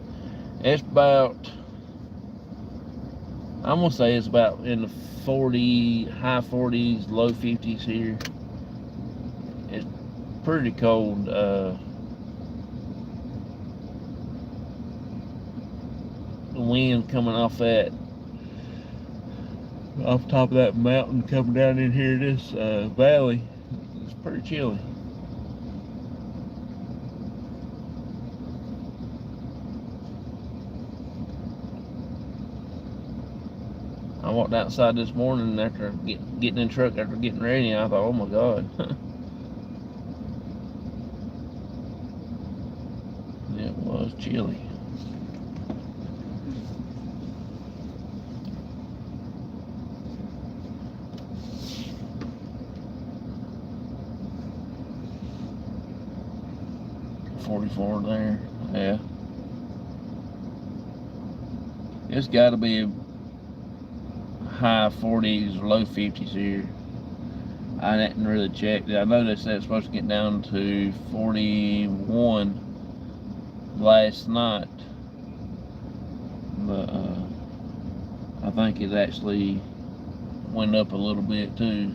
It's about, I'm going to say it's about in the high 40s, low 50s here. It's pretty cold. The wind coming off top of that mountain coming down in here this valley, it's pretty chilly. I walked outside this morning after getting in the truck after getting ready, and I thought, oh my God. It was chilly. .44 there, yeah. It's got to be high 40s, low 50s here. I didn't really check. I noticed that it's supposed to get down to 41 last night, but I think it actually went up a little bit too.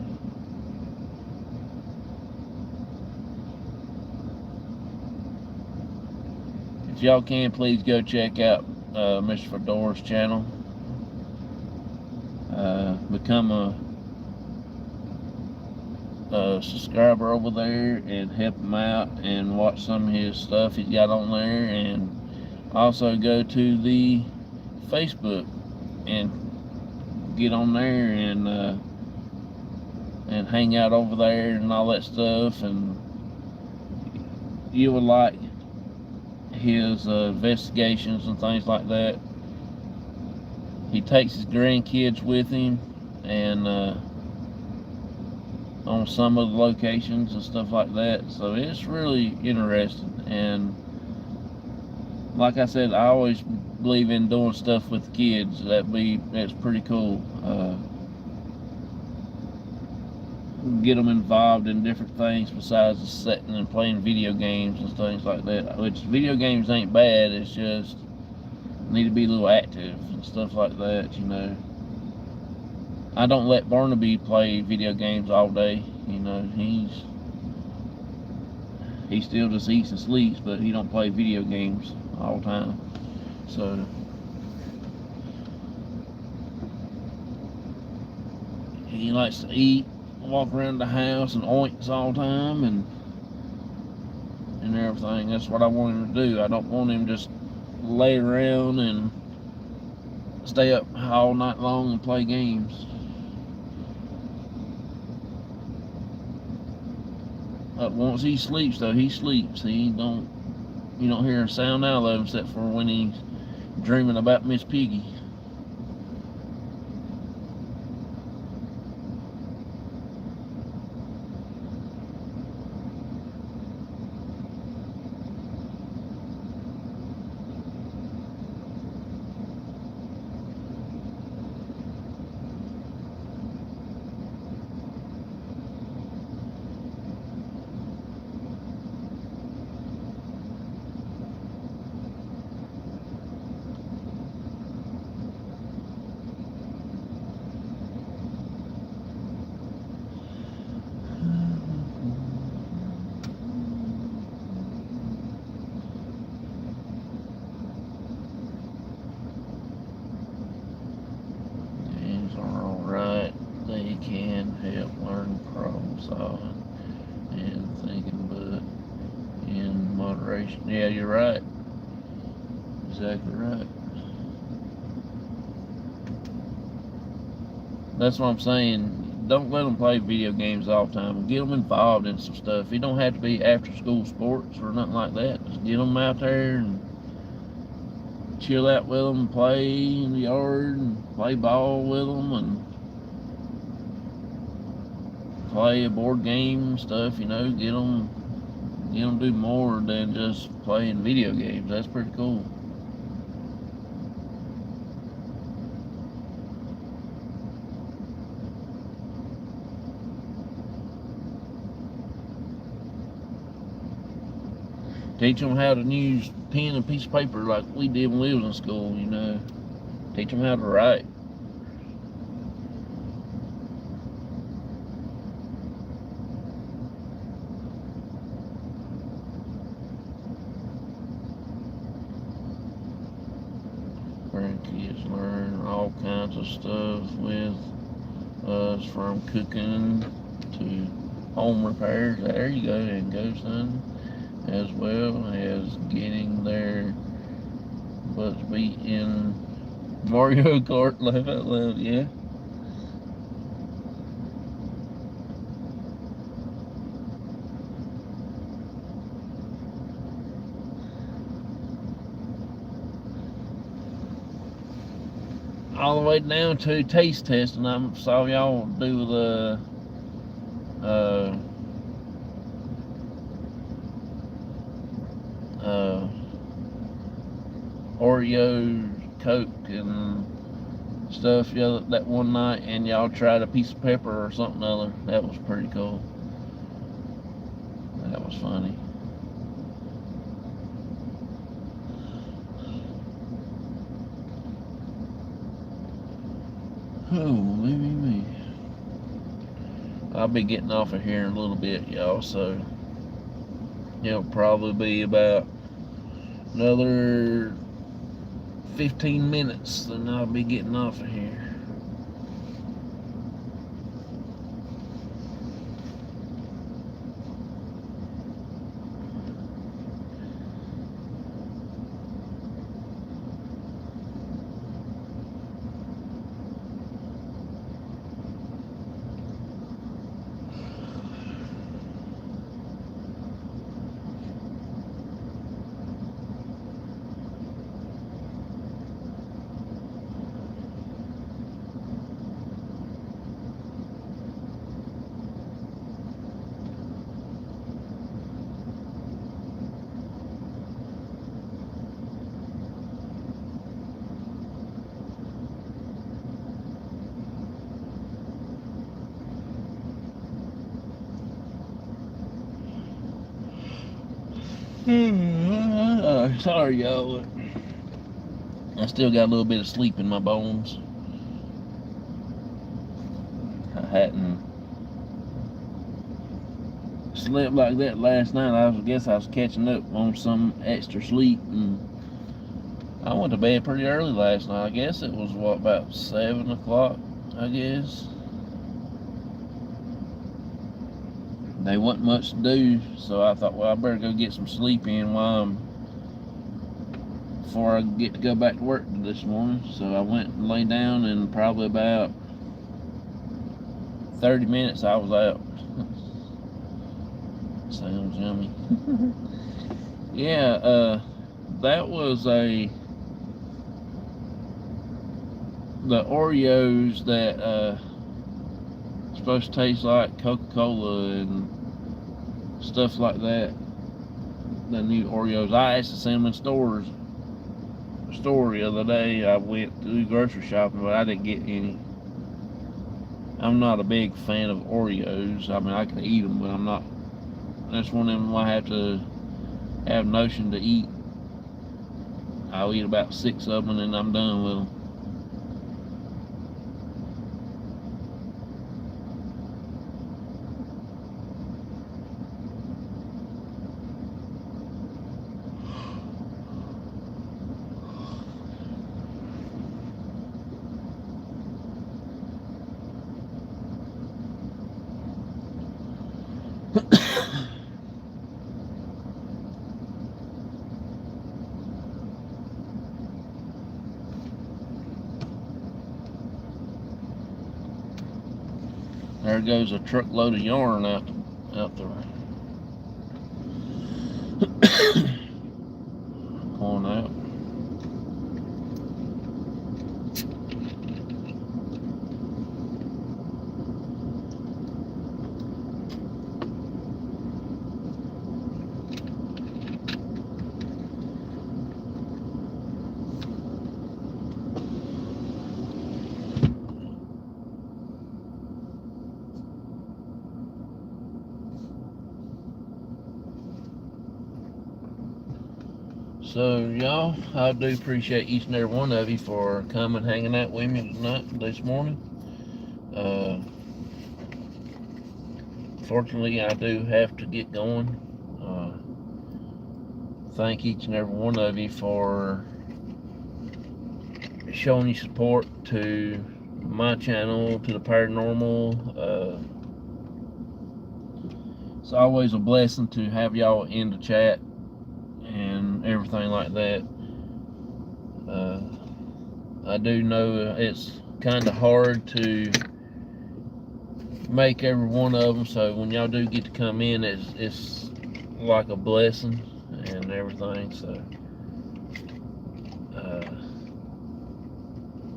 If y'all can, please go check out Mr. Fedora's channel. Become a subscriber over there and help him out and watch some of his stuff he's got on there, and also go to the Facebook and get on there and hang out over there and all that stuff. And you would like his investigations and things like that. He takes his grandkids with him, and on some of the locations and stuff like that. So it's really interesting. And like I said, I always believe in doing stuff with the kids. That's pretty cool. Get them involved in different things besides just sitting and playing video games and things like that. Which video games ain't bad. It's just need to be a little active and stuff like that, you know. I don't let Barnaby play video games all day, you know. He still just eats and sleeps, but he don't play video games all the time. So he likes to eat, walk around the house, and oinks all the time, and everything. That's what I want him to do. I don't want him just lay around and stay up all night long and play games. Once he sleeps, though, he sleeps. You don't hear a sound out of him except for when he's dreaming about Miss Piggy. and thinking, but in moderation. Yeah, you're right. Exactly right. That's what I'm saying. Don't let them play video games all the time. Get them involved in some stuff. It don't have to be after school sports or nothing like that. Just get them out there and chill out with them, play in the yard and play ball with them and play a board game and stuff. Get them to do more than just playing video games. That's pretty cool. Teach them how to use pen and piece of paper like we did when we was in school, Teach them how to write. Grandkids learn all kinds of stuff with us, from cooking to home repairs. There you go, and go, son. As well as getting their butts beat in Mario Kart. Laugh out loud, yeah. All the way down to taste testing. I saw y'all do the Oreo Coke and stuff that one night, and y'all tried a piece of pepper or something other. That was pretty cool. That was funny. Oh, me. I'll be getting off of here in a little bit, y'all, so it'll probably be about another 15 minutes, then I'll be getting off of here. Sorry, y'all. I still got a little bit of sleep in my bones. I hadn't slept like that last night. I guess I was catching up on some extra sleep, and I went to bed pretty early last night. I guess it was about 7 o'clock, I guess. There wasn't much to do, so I thought, well, I better go get some sleep in before I get to go back to work this morning. So I went and lay down, and probably about 30 minutes I was out. Sounds yummy. Yeah, that was the Oreos that supposed to taste like Coca-Cola and stuff like that. The new Oreos. I asked the cinnamon store the other day. I went to do grocery shopping, but I didn't get any. I'm not a big fan of Oreos. I mean, I can eat them, but I'm not. That's one of them I have to have notion to eat. I'll eat about 6 of them, and then I'm done with them. There goes a truckload of yarn out there. Pulling out. So y'all, I do appreciate each and every one of you for coming, hanging out with me this morning. Fortunately, I do have to get going. Thank each and every one of you for showing your support to my channel, to the paranormal. It's always a blessing to have y'all in the chat and everything like that. I do know it's kind of hard to make every one of them, so when y'all do get to come in, it's like a blessing and everything. So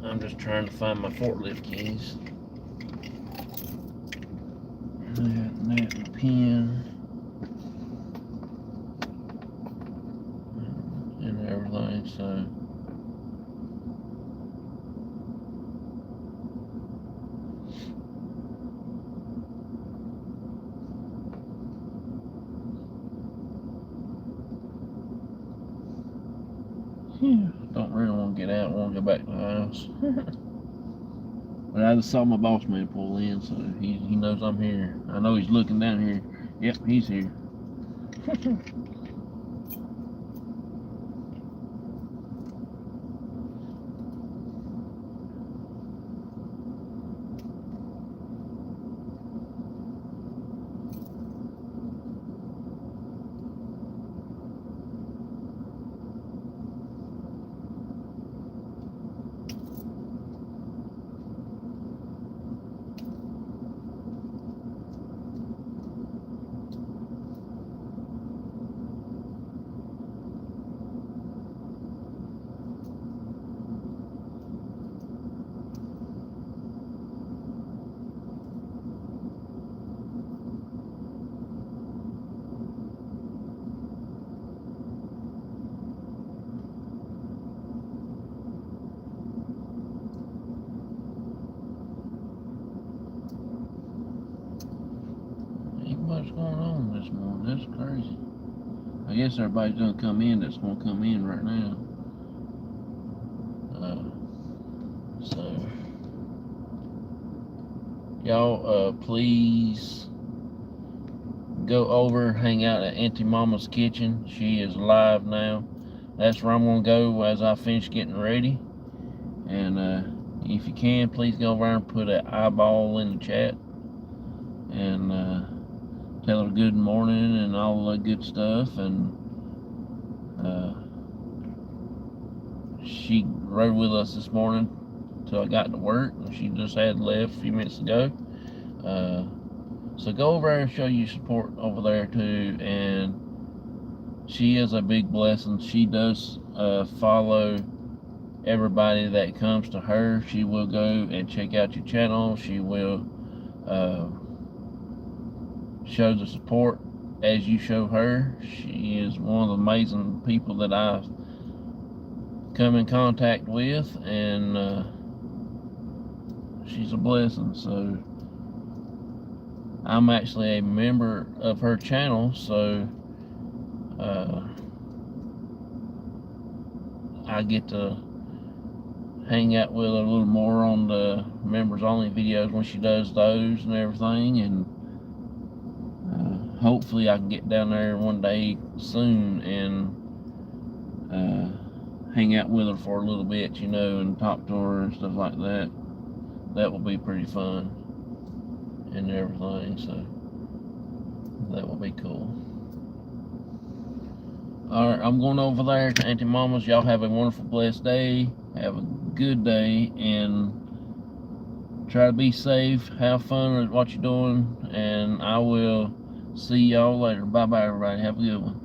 I'm just trying to find my forklift keys. That the pen and everything. So don't really want to get out. I want to go back to the house. But I just saw my boss man pull in, so he knows I'm here. I know he's looking down here. Yep, he's here. What's going on this morning? That's crazy. I guess everybody's gonna come in that's gonna come in right now. So y'all please go over, hang out at Auntie Mama's kitchen. She is live now. That's where I'm gonna go as I finish getting ready. And if you can, please go over and put an eyeball in the chat and tell her good morning and all the good stuff. And she rode with us this morning till I got to work, and she just had left a few minutes ago. So go over there and show you support over there too. And she is a big blessing. She does follow everybody that comes to her. She will go and check out your channel. She will show the support as you show her. She is one of the amazing people that I've come in contact with, and she's a blessing. So I'm actually a member of her channel, so I get to hang out with her a little more on the members only videos when she does those and everything. And hopefully I can get down there one day soon and hang out with her for a little bit, you know, and talk to her and stuff like that. That will be pretty fun and everything, so that will be cool. Alright, I'm going over there to Auntie Mama's. Y'all have a wonderful, blessed day. Have a good day, and Try to be safe, have fun with what you're doing, and I will see y'all later. Bye bye, everybody. Have a good one.